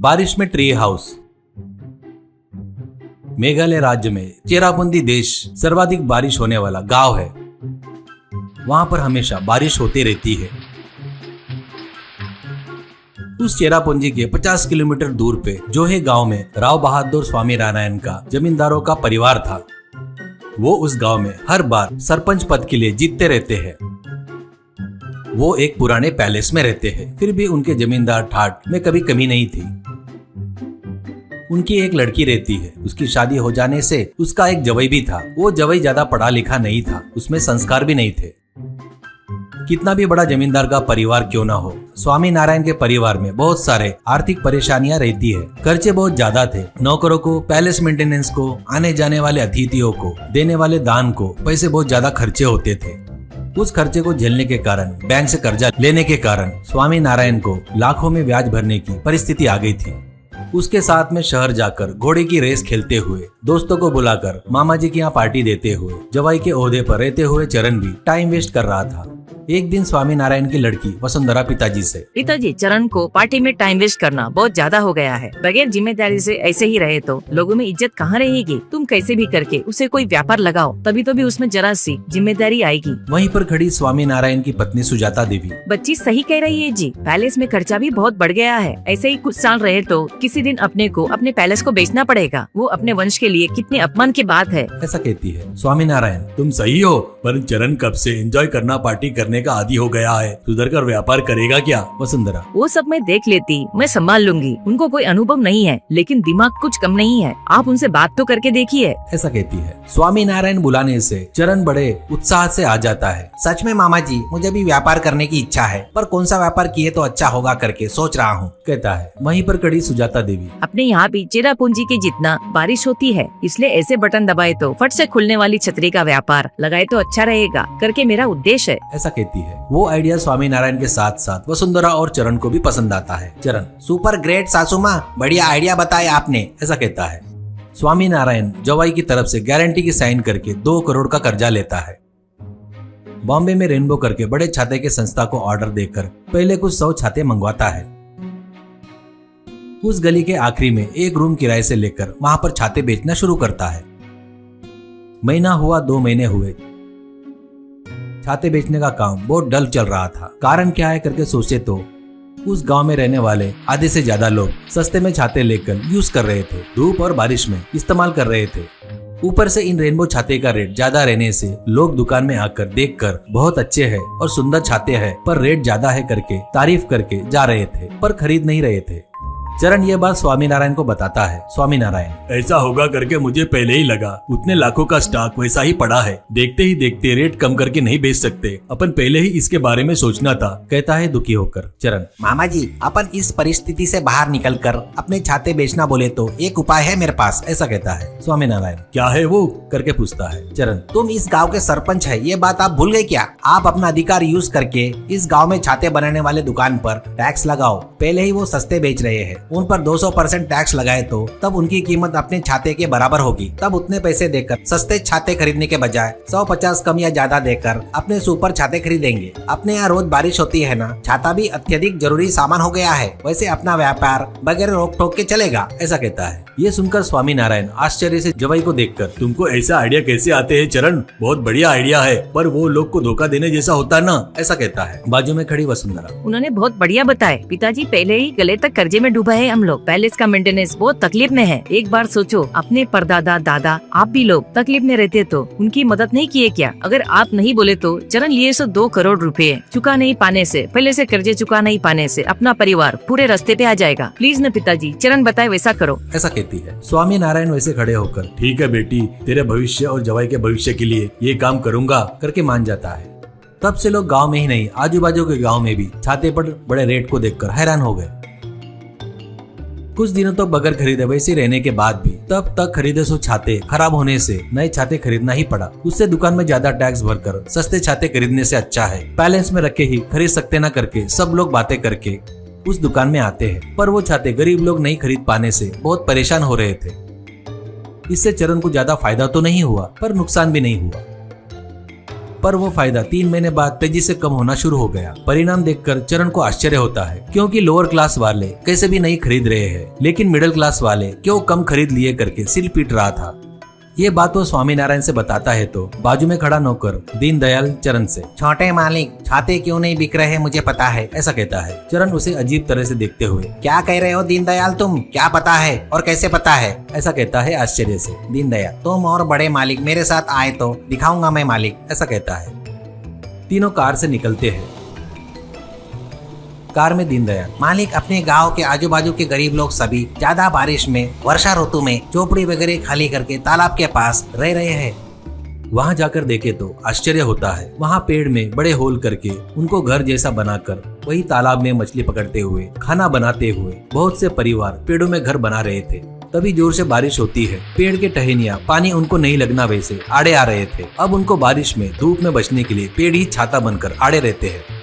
बारिश में tree house. Meghalaya राज्य में चेरापूंजी देश सर्वाधिक बारिश होने वाला गांव है। वहां पर हमेशा बारिश होती रहती है। उस चेरापूंजी के 50 किलोमीटर दूर पे जोहे गांव में राव बहादुर स्वामी नारायण का जमींदारों का परिवार था। वो उस गांव में हर बार सरपंच पद के लिए जीतते रहते हैं। वो एक पुराने पैलेस में रहते हैं, फिर भी उनके जमींदार ठाट में कभी कमी नहीं थी। उनकी एक लड़की रहती है। उसकी शादी हो जाने से उसका एक जवई भी था। वो जवई ज्यादा पढ़ा लिखा नहीं था, उसमें संस्कार भी नहीं थे। कितना भी बड़ा जमींदार का परिवार क्यों ना हो, स्वामी नारायण के परिवार में बहुत सारे आर्थिक परेशानियां रहती है। खर्चे बहुत ज्यादा थे। नौकरों को, पैलेस मेंटेनेंस को, आने जाने वाले अतिथियों को, देने वाले दान को पैसे बहुत ज्यादा खर्चे होते थे। उस खर्चे को झेलने के कारण, बैंक से कर्जा लेने के कारण स्वामी नारायण को लाखों में ब्याज भरने की परिस्थिति आ गई थी। उसके साथ में शहर जाकर घोड़े की रेस खेलते हुए, दोस्तों को बुलाकर मामा जी के यहाँ पार्टी देते हुए, जवाई के ओहदे पर रहते हुए चरण भी टाइम वेस्ट कर रहा था। एक दिन स्वामी नारायण की लड़की वसुंधरा पिताजी से, पिताजी, चरण को पार्टी में टाइम वेस्ट करना बहुत ज्यादा हो गया है। बगैर जिम्मेदारी से ऐसे ही रहे तो लोगों में इज्जत कहाँ रहेगी। तुम कैसे भी करके उसे कोई व्यापार लगाओ, तभी तो भी उसमें जरा सी जिम्मेदारी आएगी। वहीं पर खड़ी स्वामी नारायण की पत्नी सुजाता देवी, बच्ची सही कह रही है जी, पैलेस में खर्चा भी बहुत बढ़ गया है। ऐसे ही कुछ साल रहे तो किसी दिन अपने को अपने पैलेस को बेचना पड़ेगा। वो अपने वंश के लिए कितने अपमान की बात है। ऐसा कहती है स्वामी नारायण। तुम सही हो, पर चरण कब से एंजॉय करना, पार्टी करने का आदी हो गया है। सुधर कर व्यापार करेगा क्या? वसुंधरा, वो सब मैं देख लेती, मैं संभाल लूंगी। उनको कोई अनुभव नहीं है, लेकिन दिमाग कुछ कम नहीं है। आप उनसे बात तो करके देखिए। ऐसा कहती है। स्वामी नारायण बुलाने से चरण बड़े उत्साह से आ जाता है। सच में मामा जी, मुझे भी व्यापार करने की इच्छा है, पर कौन सा व्यापार किए तो अच्छा होगा करके सोच रहा हूँ, कहता है। वहीं पर खड़ी सुजाता देवी, अपने यहाँ भी चेरापूंजी के जितना बारिश होती है, इसलिए ऐसे बटन दबाए तो फट से खुलने वाली छतरी का व्यापार लगाए तो अच्छा रहेगा करके मेरा उद्देश्य है। ऐसा कहती है। वो आइडिया स्वामी नारायण के साथ साथ वसुंधरा और चरण को भी पसंद आता है। चरण, सुपर ग्रेट सासू माँ, बढ़िया आइडिया बताया आपने, ऐसा कहता है। स्वामी नारायण जवाई की तरफ से गारंटी की साइन करके 2 करोड़ का कर्जा लेता है। बॉम्बे में रेनबो करके बड़े छाते के संस्था को ऑर्डर देकर पहले कुछ 100 छाते मंगवाता है। उस गली के आखिरी में एक रूम किराए से लेकर वहां पर छाते बेचना शुरू करता है। महीना हुआ, 2 महीने हुए, छाते बेचने का काम बहुत डल चल रहा था। कारण क्या है करके सोचे तो उस गांव में रहने वाले आधे से ज्यादा लोग सस्ते में छाते लेकर यूज कर रहे थे, धूप और बारिश में इस्तेमाल कर रहे थे। ऊपर से इन रेनबो छाते का रेट ज्यादा रहने से लोग दुकान में आकर देखकर बहुत अच्छे हैं और सुंदर छाते हैं, पर रेट ज्यादा है करके तारीफ करके जा रहे थे, पर खरीद नहीं रहे थे। चरण ये बात स्वामी नारायण को बताता है। स्वामी नारायण, ऐसा होगा करके मुझे पहले ही लगा। उतने लाखों का स्टॉक वैसा ही पड़ा है, देखते ही देखते रेट कम करके नहीं बेच सकते। अपन पहले ही इसके बारे में सोचना था, कहता है दुखी होकर। चरण, मामा जी, अपन इस परिस्थिति से बाहर निकलकर अपने छाते बेचना बोले तो एक उपाय है मेरे पास, ऐसा कहता है। स्वामी नारायण, क्या है वो करके पूछता है। चरण, तुम इस गाँव के सरपंच है, ये बात आप भूल गए क्या? आप अपना अधिकार यूज करके इस गाँव में छाते बनाने वाले दुकान पर टैक्स लगाओ। पहले ही वो सस्ते बेच रहे हैं, उन पर 200% टैक्स लगाए तो तब उनकी कीमत अपने छाते के बराबर होगी। तब उतने पैसे देकर सस्ते छाते खरीदने के बजाय 150 कम या ज्यादा देकर अपने सुपर छाते खरीदेंगे। अपने यहाँ रोज बारिश होती है ना, छाता भी अत्यधिक जरूरी सामान हो गया है, वैसे अपना व्यापार बगैर रोक टोक के चलेगा, ऐसा कहता है। ये सुनकर स्वामी नारायण आश्चर्य से जवाई को देखकर, तुमको ऐसा आइडिया कैसे आते हैं चरण? बहुत बढ़िया आइडिया है, पर वो लोग को धोखा देने जैसा होता है ना, ऐसा कहता है। बाजू में खड़ी वसुंधरा, उन्होंने बहुत बढ़िया बताया पिताजी, पहले ही गले तक कर्जे में डूबा है हम लोग। पैलेस का मेंटेनेंस बहुत तकलीफ में है। एक बार सोचो, अपने परदादा दादा आप भी लोग तकलीफ में रहते तो उनकी मदद नहीं किए क्या? अगर आप नहीं बोले तो चरण लिए सो 2 करोड़ रुपए चुका नहीं पाने से, पहले से कर्जे चुका नहीं पाने से अपना परिवार पूरे रास्ते पे आ जाएगा। प्लीज न पिताजी, चरण बताए वैसा करो, ऐसा कहती है। स्वामी नारायण वैसे खड़े होकर, ठीक है बेटी, तेरे भविष्य और जवाई के भविष्य के लिए ये काम करूंगा करके मान जाता है। तब से लोग गांव में ही नहीं, आजू बाजू के गांव में भी छाते पर बड़े रेट को देखकर हैरान हो गए। कुछ दिनों तो बगैर खरीदे वैसे रहने के बाद भी तब तक खरीदे सो छाते खराब होने से नए छाते खरीदना ही पड़ा। उससे दुकान में ज्यादा टैक्स भरकर सस्ते छाते खरीदने से अच्छा है पैलेस में रखे ही खरीद सकते ना करके सब लोग बातें करके उस दुकान में आते हैं। पर वो छाते गरीब लोग नहीं खरीद पाने से बहुत परेशान हो रहे थे। इससे चरण को ज्यादा फायदा तो नहीं हुआ, पर नुकसान भी नहीं हुआ। पर वो फायदा 3 महीने बाद तेजी से कम होना शुरू हो गया। परिणाम देखकर चरण को आश्चर्य होता है, क्योंकि लोअर क्लास वाले कैसे भी नहीं खरीद रहे हैं, लेकिन मिडिल क्लास वाले क्यों कम खरीद लिए करके सिर पीट रहा था। ये बात वो स्वामीनारायण से बताता है तो बाजू में खड़ा नौकर दीनदयाल चरण से, छोटे मालिक छाते क्यों नहीं बिक रहे मुझे पता है, ऐसा कहता है। चरण उसे अजीब तरह से देखते हुए, क्या कह रहे हो दीनदयाल, तुम क्या पता है और कैसे पता है, ऐसा कहता है आश्चर्य से। दीनदयाल, तुम और बड़े मालिक मेरे साथ आए तो दिखाऊंगा मैं मालिक, ऐसा कहता है। तीनों कार से निकलते हैं। कार में दीनदयाल, मालिक अपने गांव के आजू बाजू के गरीब लोग सभी ज्यादा बारिश में वर्षा ऋतु में झोपड़ी वगैरह खाली करके तालाब के पास रह रहे हैं। वहां जाकर देखे तो आश्चर्य होता है। वहां पेड़ में बड़े होल करके उनको घर जैसा बनाकर वही तालाब में मछली पकड़ते हुए खाना बनाते हुए बहुत से परिवार पेड़ों में घर बना रहे थे। तभी जोर से बारिश होती है। पेड़ के टहनियाँ पानी उनको नहीं लगना वैसे आड़े आ रहे थे। अब उनको बारिश में धूप में बचने के लिए पेड़ ही छाता बनकर आड़े रहते हैं।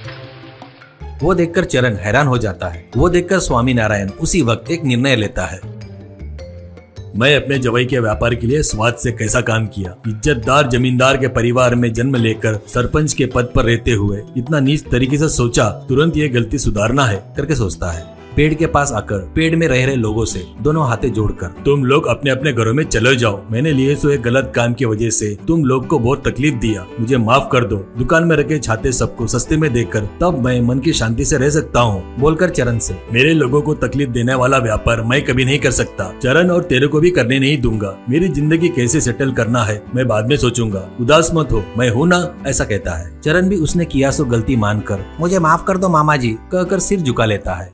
वो देखकर चरण हैरान हो जाता है। वो देखकर स्वामीनारायण उसी वक्त एक निर्णय लेता है। मैं अपने जवाई के व्यापार के लिए स्वाद से कैसा काम किया। इज्जतदार जमींदार के परिवार में जन्म लेकर सरपंच के पद पर रहते हुए इतना नीच तरीके से सोचा, तुरंत ये गलती सुधारना है करके सोचता है। पेड़ के पास आकर पेड़ में रह रहे लोगों से दोनों हाथे जोड़कर, तुम लोग अपने अपने घरों में चले जाओ। मैंने लिए सो एक गलत काम की वजह से तुम लोग को बहुत तकलीफ दिया, मुझे माफ कर दो। दुकान में रखे छाते सबको सस्ते में देकर तब मैं मन की शांति से रह सकता हूँ, बोलकर चरण से, मेरे लोगों को तकलीफ देने वाला व्यापार मैं कभी नहीं कर सकता चरण, और तेरे को भी करने नहीं दूंगा। मेरी जिंदगी कैसे सेटल करना है मैं बाद में सोचूंगा, उदास मत हो, मैं हूँ ना, ऐसा कहता है। चरण भी उसने किया सो गलती मानकर, मुझे माफ कर दो मामा जी कहकर सिर झुका लेता है।